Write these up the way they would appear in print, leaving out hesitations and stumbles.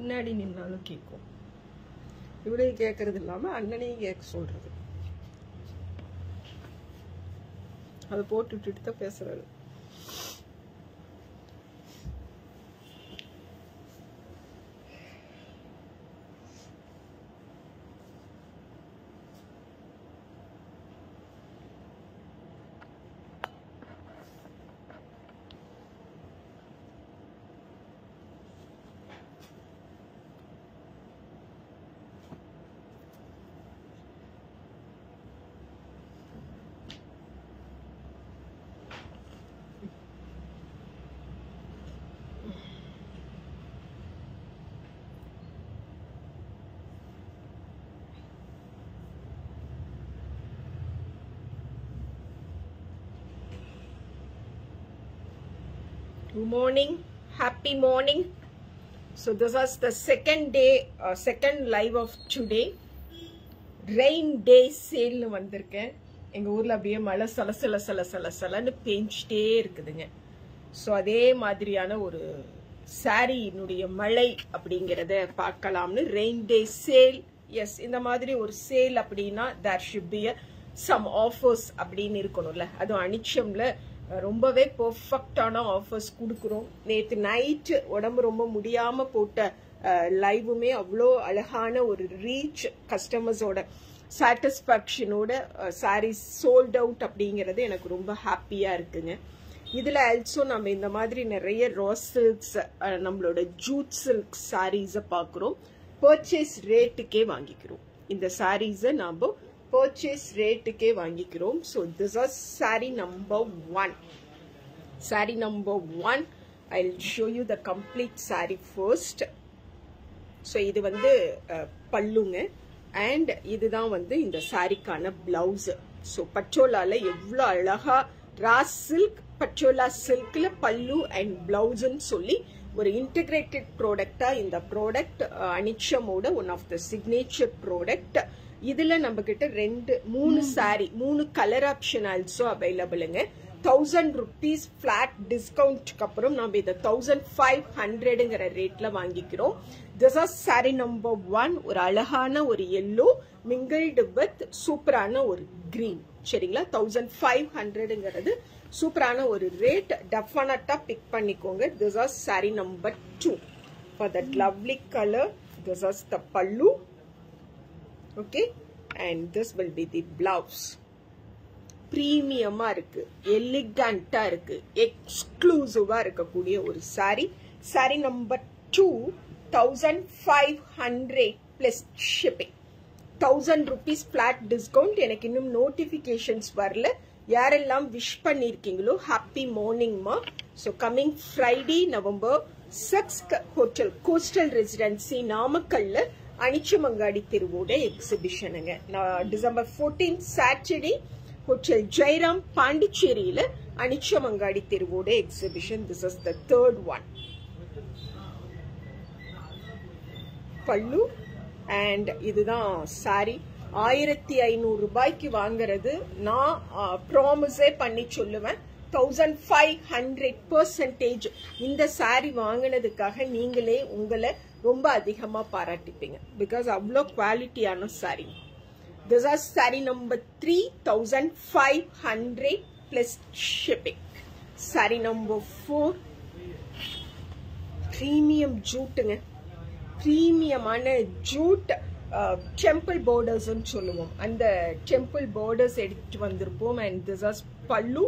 பின்னாடி நின்னாலும் கேட்கும். இவளையும் கேட்கறது இல்லாம அண்ணனையும் கேட்க சொல்றது. அதை போட்டு விட்டுட்டு தான் பேசுறாரு. Good morning, happy morning. So this is the second day, second live of today. Rain day sale nu vandiruken. எங்க ஊர்ல அப்படியே மழை சலசலன்னு பேஞ்சிட்டே இருக்குதுங்க. ஸோ அதே மாதிரியான ஒரு சாரியினுடைய மழை அப்படிங்கிறத பார்க்கலாம்னு ரெயின் டே சேல். எஸ், இந்த மாதிரி ஒரு சேல் அப்படின்னா there should be some offers அப்படின்னு இருக்கணும்ல. அதுவும் அனிச்சம்ல ரொம்பவே பெர்ஃபெக்டான ஆஃபர்ஸ் கொடுக்குறோம். நேற்று நைட்டு உடம்பு ரொம்ப முடியாம போட்ட லைவுமே அவ்வளோ அழகான ஒரு ரீச், கஸ்டமர்ஸோட சாட்டிஸ்ஃபேக்ஷனோட சாரீஸ் சோல்ட் அவுட் அப்படிங்கிறது எனக்கு ரொம்ப ஹாப்பியா இருக்குங்க. இதுல ஆல்சோ நம்ம இந்த மாதிரி நிறைய ரா சில்க்ஸ், நம்மளோட ஜூட் சில்க் சாரீஸை பார்க்குறோம். பர்ச்சேஸ் ரேட்டுக்கே வாங்கிக்கிறோம். இந்த சாரீஸை நாம purchase rate ke vaangikrom. So this is saree number 1. Saree number 1, I'll show you the complete saree first. So idu vandu pallunga and idu dhaan vandu inda saree kana blouse. So pachola la evlo alaga raw silk, pachola silk la pallu and blouse nu solli ஒரு integrated product ah இந்த product அனிச்சமோட one of the signature product. இதுல நம்ம கிட்ட 3 sorry, 3 colour option also அவைலபிளுங்க. 1000 rupees flat டிஸ்கவுண்ட்க்கு அப்புறம் நம்ம இதை 1500ங்கிற ரேட்ல வாங்கிக்கிறோம். This is sari number 1. ஒரு அழகான ஒரு எல்லோ மிங்கிள்டு வித் சூப்பரான ஒரு கிரீன். சரிங்களா? 1500ங்கிறது சூப்பரான ஒரு ரேட். டெஃபினட்டா பிக் பண்ணிக்கோங்க. This is sari number 2 for that lovely color. This is the pallu. Okay, and this will be the blouse. பிரீமியமா இருக்கு, எலிகண்டா இருக்கு, எக்ஸ்க்ளூசிவா இருக்கக்கூடிய ஒரு sorry. Sorry number 2, 1500 plus shipping. 1000 rupees flat discount. எனக்கு இன்னும் நோட்டிபிகேஷன்ஸ் வரல. யாரெல்லாம் விஷ் பண்ணிருக்கீங்களோ ஹாப்பி மார்னிங்மா. So coming Friday November 6th hotel coastal residency நாமக்கல்ல அனிச்சமங்காடி தெருவோட எக்ஸிபிஷனுங்க. December 14th Saturday hotel Jayaram பாண்டிச்சேரியில அனிச்சமங்காடி தெருவோட exhibition. This is the third one. பல்லு அண்ட் இதுதான் சாரி. 1500 ரூபாய்க்கு வாங்குறது நான் ப்ராமிஸே பண்ணி சொல்லுவேன். 1500% இந்த சாரி வாங்கினதுக்காக நீங்களே உங்களை ரொம்ப அதிகமா பாராட்டிப்பீங்க. பிகாஸ் அவ்வளோ குவாலிட்டியான sari. This are sari number 3, 1500 plus shipping. Sari number 4, premium ஜூட்டுங்க. பிரீமியமான ஜூட் டெம்பிள் பார்டர்ஸ் சொல்லுவோம். அந்த டெம்பிள் பார்டர்ஸ் எடுத்து வந்திருப்போம். அண்ட் திஸ் ஆர் பல்லு.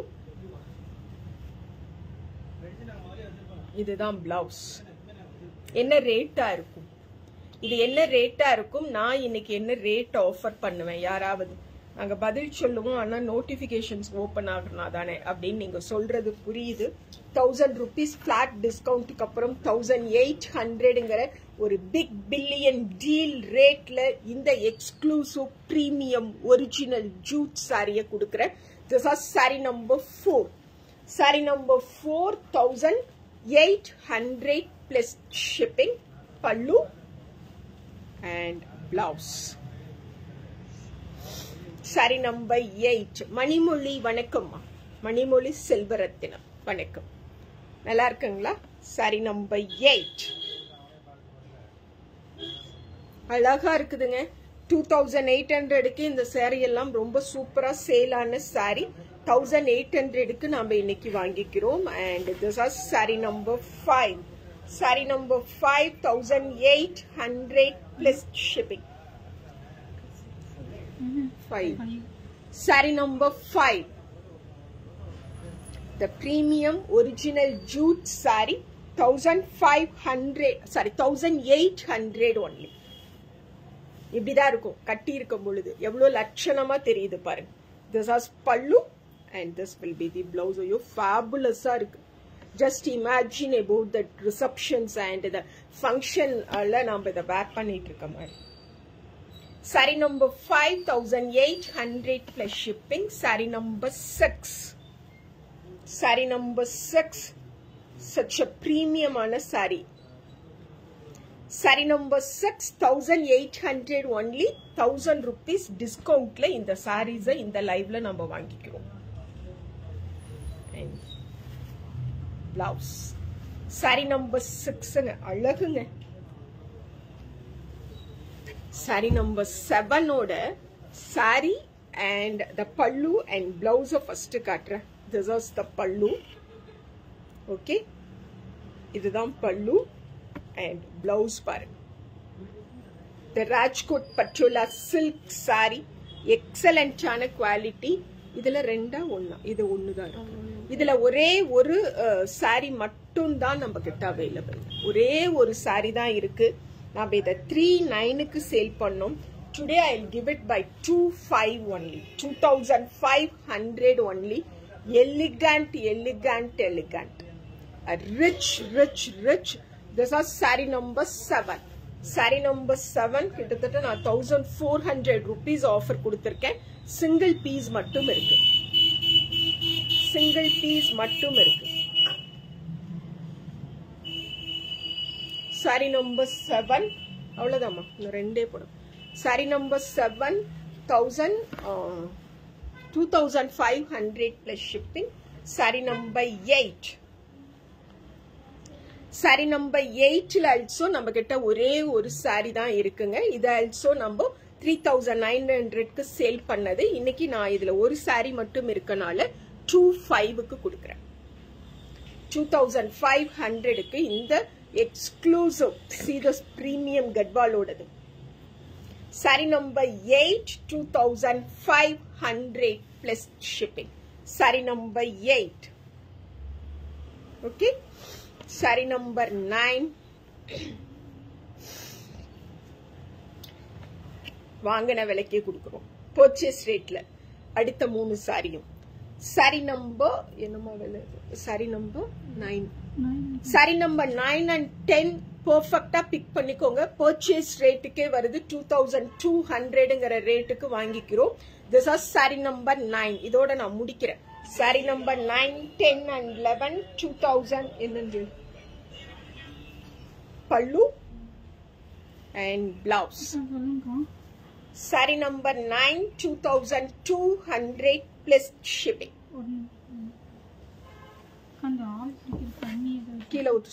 இதுதான் பிளவுஸ். என்ன ரேட்டா இருக்கும்? இது என்ன ரேட்டா இருக்கும்? நான் இன்னைக்கு என்ன ரேட் ஆஃபர் பண்ணுவேன்? யாராவது நாங்க பதில் சொல்லுவோம், ஆனா நோட்டிபிகேஷன்ஸ் ஓபன் ஆகுனா தானே அப்படின்னு நீங்க சொல்றது புரியுது. 1000 rupees பிளாட் டிஸ்கவுண்ட்க்கு அப்புறம் 1800ங்கிற ஒரு பிக் பில்லியன் டீல் ரேட்ல இந்த எக்ஸ்க்ளூசிவ் பிரீமியம் ஒரிஜினல் ஜூட் சாரிய கொடுக்குறேன். This are sari number 4. Sari number 4, 1800 plus shipping, pallu and blouse. Saree number 8. மணிமொழி வணக்கம்மா. மணிமொழி செல்வரத்தினம் வணக்கம். நல்லா இருக்குங்களா? Saree number 8. அழகா இருக்குதுங்க. 2800க்கு இந்த saree எல்லாம் ரொம்ப சூப்பரா சேல் ஆன saree. 1800க்கு நாம இன்னைக்கு வாங்கிக்கிறோம். And this is saree number 5. Saree number 5, 1800 plus shipping. 5. Saree number 5. The premium original jute saree, 1800 only. இப்படிதான் இருக்கும் கட்டி இருக்கும் பொழுது எவ்வளவு லட்சணமா தெரியுது பாருங்க. This is pallu and this will be the blouse. ஐயோ ஃபேபுலஸா இருக்கு. Just imagine about the receptions and the function நாம இதை வேர் பண்ணிட்டு இருக்க மாதிரி. Saree number 5, 1800 plus shipping. Saree number 6. Saree number 6, such a premium on a saree. Saree number 6, 1800 only. 1000 rupees discount la in the sarees in the live la namba vaangikrom. And blouse. Saree number 6 nga alagunga. Saree number 7 oda saree and the pallu and blouse first kaatra. This is the pallu. Okay, இதுதான் pallu and blouse பாருங்க. The Rajkot Patola silk saree, excellent ஆன quality. இதுல ரெண்டா ஒண்ணா? இது ஒண்ணுதான் இருக்கு. இதுல ஒரே ஒரு saree மட்டும் தான் நம்ம கிட்ட அவைலபிள். ஒரே ஒரு saree தான் இருக்கு. நாம இத 39க்கு சேல் பண்ணோம். Today I'll give it by 25 only. 2500 only. Elegant. A rich. This is saree number 7. Saree number 7 கிட்டத்தட்ட நான் 1400 rupees offer கொடுத்திருக்கேன். Single piece மட்டும் இருக்கு. Saree number 7 அவ்வளவுதாம்மா. இன்னும் ரெண்டே போடும். Saree number 7, 2500 plus shipping. Saree number 8. Saree number 8 also நம்ம கிட்ட ஒரே ஒரு saree தான் இருக்குங்க. இது also நம்ம 3900க்கு சேல் பண்ணது. இன்னைக்கு நான் இதுல ஒரு saree மட்டும் இருக்கனால 25க்கு கொடுக்கிறேன். 2500க்கு இந்த exclusive see this premium gadwal ஓடது. Saree number 8, 2500 plus shipping. Saree number 8. Okay. Saree number 9. வாங்கின விலைக்கே கொடுக்கிறோம். purchase rateல அடுத்த 3 சாரியும். Saree number என்னமா விலை? Saree number 9. Saree number 9 and 10 perfectா big பண்ணிக்கோங்க. purchase rateக்கே வருது. 2200ங்கற ரேட்டுக்கு வாங்கிக்கிறோம். This is saree number 9. இதோட நான் முடிக்கிறேன். Saree number 9, 10 and 11, 2000 என்னது? pallu and blouse. Saree number 9, 2200 plus shipping. கீழ ஊத்து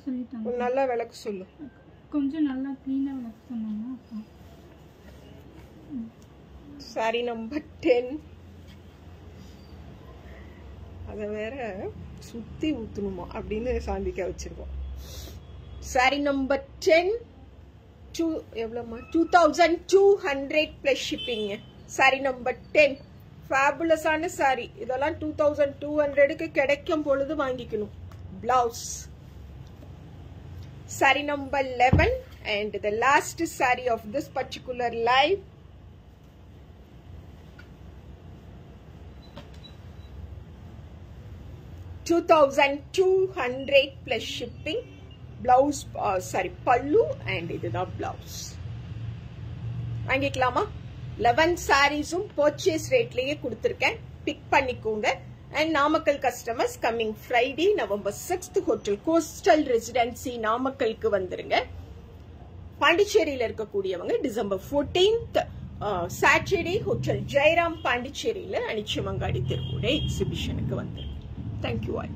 சொல்லிட்டாங்க. நல்லா விளக்கு சொல்லு. கொஞ்சம் நல்லா க்ளீனா விளக்கு சொன்னாங்க. Saree number 10. அத வேற சுத்தி ஊத்துணுமா அப்படின்னு சாந்திக்க வச்சிருக்கோம். Saree number 10, எவ்வளவுமா? 2200 plus shipping. Saree number 10. Fabulous ஆன saree. இதெல்லாம் 2200க்கு கிடைக்கும் பொழுது வாங்கிக்கணும். Blouse. Saree number 11 and the last saree of this particular live. $2200 plus shipping. Blouse, pallu and இதுதான் blouse. வாங்கிக்கலாமா? 11 sareesum purchase rateலயே கொடுத்திருக்கேன். பிக் பண்ணிக்கோங்க. And Namakkal customers coming Friday, November 6th, Hotel Coastal Residency நாமக்கலுக்கு வந்துருங்க. பாண்டிச்சேரியில இருக்கக்கூடியவங்க December 14th Saturday Hotel Jairam பாண்டிச்சேரியில அனிச்சமங்காடி திருக்கூட எக்ஸிபிஷனுக்கு வந்துருங்க. Thank you all.